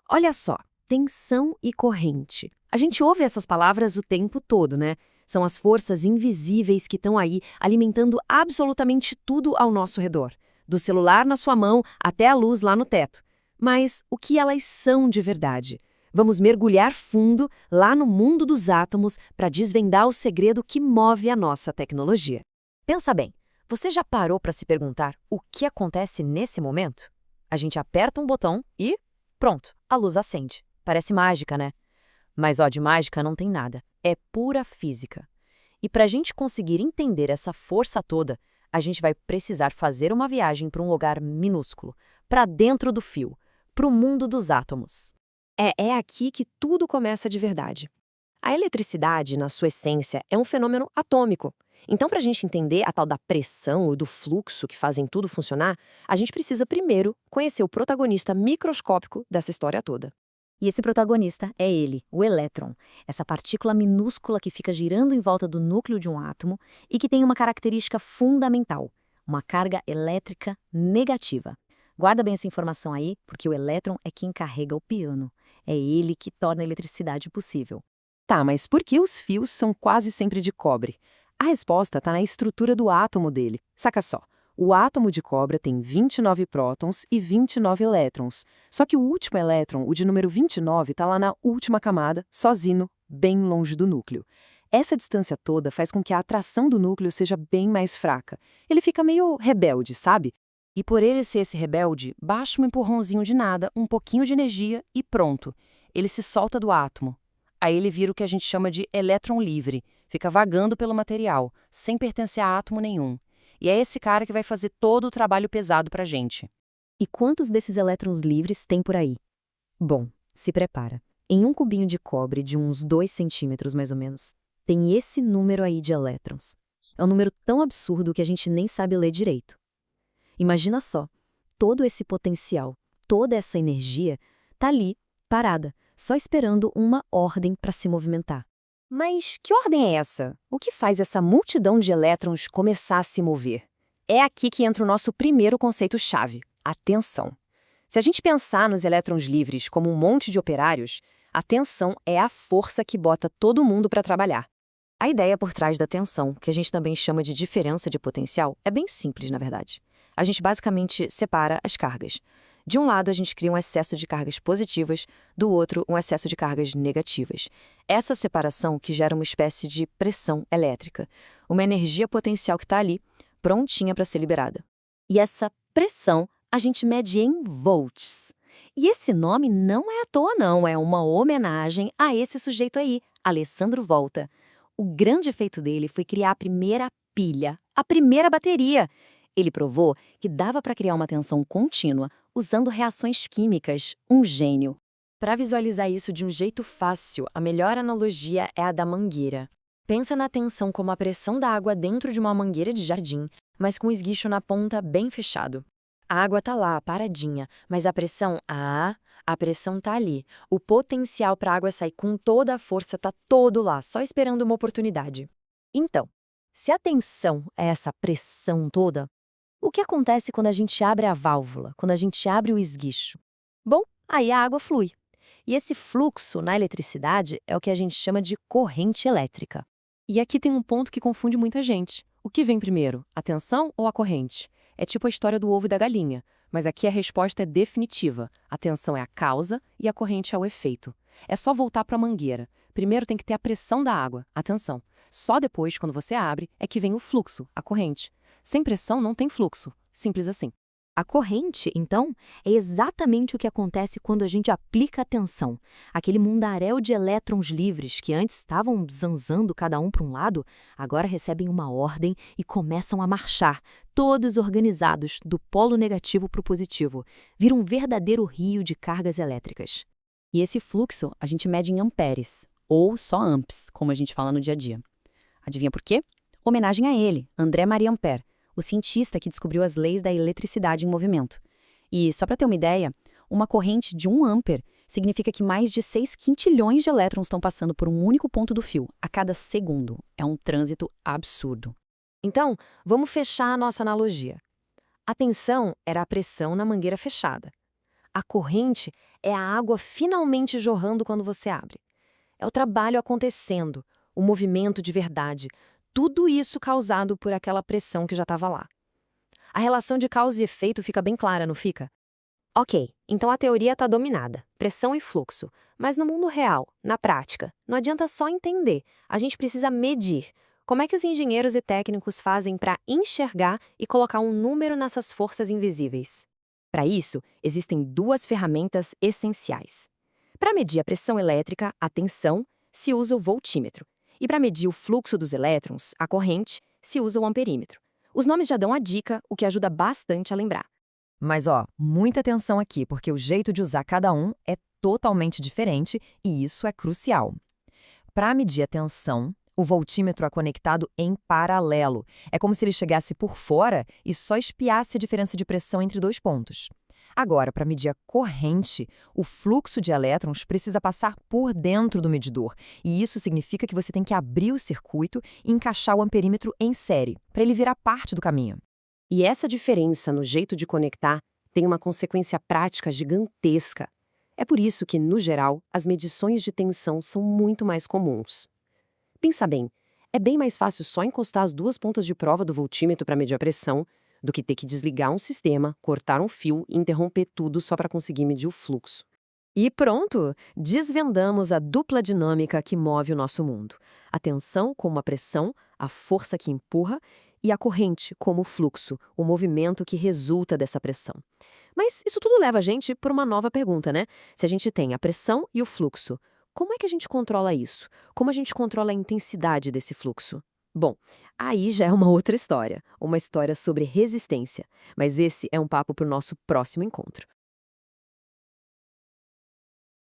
Olha só, tensão e corrente. A gente ouve essas palavras o tempo todo, né? São as forças invisíveis que estão aí alimentando absolutamente tudo ao nosso redor. Do celular na sua mão até a luz lá no teto. Mas o que elas são de verdade? Vamos mergulhar fundo lá no mundo dos átomos para desvendar o segredo que move a nossa tecnologia. Pensa bem, você já parou para se perguntar o que acontece nesse momento? A gente aperta um botão e pronto, a luz acende. Parece mágica, né? Mas ó, de mágica não tem nada. É pura física. E para a gente conseguir entender essa força toda, a gente vai precisar fazer uma viagem para um lugar minúsculo, para dentro do fio, para o mundo dos átomos. É aqui que tudo começa de verdade. A eletricidade, na sua essência, é um fenômeno atômico. Então, para a gente entender a tal da pressão ou do fluxo que fazem tudo funcionar, a gente precisa primeiro conhecer o protagonista microscópico dessa história toda. E esse protagonista é ele, o elétron, essa partícula minúscula que fica girando em volta do núcleo de um átomo e que tem uma característica fundamental, uma carga elétrica negativa. Guarda bem essa informação aí, porque o elétron é quem carrega o piano. É ele que torna a eletricidade possível. Tá, mas por que os fios são quase sempre de cobre? A resposta está na estrutura do átomo dele. Saca só. O átomo de cobre tem 29 prótons e 29 elétrons. Só que o último elétron, o de número 29, está lá na última camada, sozinho, bem longe do núcleo. Essa distância toda faz com que a atração do núcleo seja bem mais fraca. Ele fica meio rebelde, sabe? E por ele ser esse rebelde, basta um empurrãozinho de nada, um pouquinho de energia e pronto. Ele se solta do átomo. Aí ele vira o que a gente chama de elétron livre, fica vagando pelo material, sem pertencer a átomo nenhum. E é esse cara que vai fazer todo o trabalho pesado pra gente. E quantos desses elétrons livres tem por aí? Bom, se prepara. Em um cubinho de cobre de uns 2 centímetros mais ou menos, tem esse número aí de elétrons. É um número tão absurdo que a gente nem sabe ler direito. Imagina só, todo esse potencial, toda essa energia, tá ali, parada, só esperando uma ordem para se movimentar. Mas que ordem é essa? O que faz essa multidão de elétrons começar a se mover? É aqui que entra o nosso primeiro conceito-chave, a tensão. Se a gente pensar nos elétrons livres como um monte de operários, a tensão é a força que bota todo mundo para trabalhar. A ideia por trás da tensão, que a gente também chama de diferença de potencial, é bem simples, na verdade. A gente basicamente separa as cargas. De um lado, a gente cria um excesso de cargas positivas, do outro, um excesso de cargas negativas. Essa separação que gera uma espécie de pressão elétrica, uma energia potencial que está ali, prontinha para ser liberada. E essa pressão a gente mede em volts. E esse nome não é à toa, não, é uma homenagem a esse sujeito aí, Alessandro Volta. O grande feito dele foi criar a primeira pilha, a primeira bateria. Ele provou que dava para criar uma tensão contínua usando reações químicas, um gênio. Para visualizar isso de um jeito fácil, a melhor analogia é a da mangueira. Pensa na tensão como a pressão da água dentro de uma mangueira de jardim, mas com o esguicho na ponta bem fechado. A água tá lá, paradinha, mas a pressão, a pressão tá ali. O potencial para a água sair com toda a força tá todo lá, só esperando uma oportunidade. Então, se a tensão é essa pressão toda, o que acontece quando a gente abre a válvula, quando a gente abre o esguicho? Bom, aí a água flui. E esse fluxo na eletricidade é o que a gente chama de corrente elétrica. E aqui tem um ponto que confunde muita gente. O que vem primeiro, a tensão ou a corrente? É tipo a história do ovo e da galinha, mas aqui a resposta é definitiva. A tensão é a causa e a corrente é o efeito. É só voltar para a mangueira. Primeiro tem que ter a pressão da água, a tensão. Só depois, quando você abre, é que vem o fluxo, a corrente. Sem pressão não tem fluxo. Simples assim. A corrente, então, é exatamente o que acontece quando a gente aplica a tensão. Aquele mundaréu de elétrons livres que antes estavam zanzando cada um para um lado, agora recebem uma ordem e começam a marchar, todos organizados, do polo negativo para o positivo. Vira um verdadeiro rio de cargas elétricas. E esse fluxo a gente mede em amperes, ou só amps, como a gente fala no dia a dia. Adivinha por quê? Homenagem a ele, André Marie Ampère, o cientista que descobriu as leis da eletricidade em movimento. E, só para ter uma ideia, uma corrente de 1 ampere significa que mais de 6 quintilhões de elétrons estão passando por um único ponto do fio, a cada segundo. É um trânsito absurdo. Então, vamos fechar a nossa analogia. A tensão era a pressão na mangueira fechada. A corrente é a água finalmente jorrando quando você abre. É o trabalho acontecendo, o movimento de verdade, tudo isso causado por aquela pressão que já estava lá. A relação de causa e efeito fica bem clara, não fica? Ok, então a teoria está dominada, pressão e fluxo. Mas no mundo real, na prática, não adianta só entender, a gente precisa medir. Como é que os engenheiros e técnicos fazem para enxergar e colocar um número nessas forças invisíveis? Para isso, existem duas ferramentas essenciais. Para medir a pressão elétrica, a tensão, se usa o voltímetro. E para medir o fluxo dos elétrons, a corrente, se usa o amperímetro. Os nomes já dão a dica, o que ajuda bastante a lembrar. Mas muita atenção aqui, porque o jeito de usar cada um é totalmente diferente e isso é crucial. Para medir a tensão, o voltímetro é conectado em paralelo. É como se ele chegasse por fora e só espiasse a diferença de pressão entre dois pontos. Agora, para medir a corrente, o fluxo de elétrons precisa passar por dentro do medidor. E isso significa que você tem que abrir o circuito e encaixar o amperímetro em série, para ele virar parte do caminho. E essa diferença no jeito de conectar tem uma consequência prática gigantesca. É por isso que, no geral, as medições de tensão são muito mais comuns. Pensa bem, é bem mais fácil só encostar as duas pontas de prova do voltímetro para medir a pressão do que ter que desligar um sistema, cortar um fio e interromper tudo só para conseguir medir o fluxo. E pronto! Desvendamos a dupla dinâmica que move o nosso mundo. A tensão como a pressão, a força que empurra, e a corrente como o fluxo, o movimento que resulta dessa pressão. Mas isso tudo leva a gente para uma nova pergunta, né? Se a gente tem a pressão e o fluxo, como é que a gente controla isso? Como a gente controla a intensidade desse fluxo? Bom, aí já é uma outra história, uma história sobre resistência. Mas esse é um papo para o nosso próximo encontro.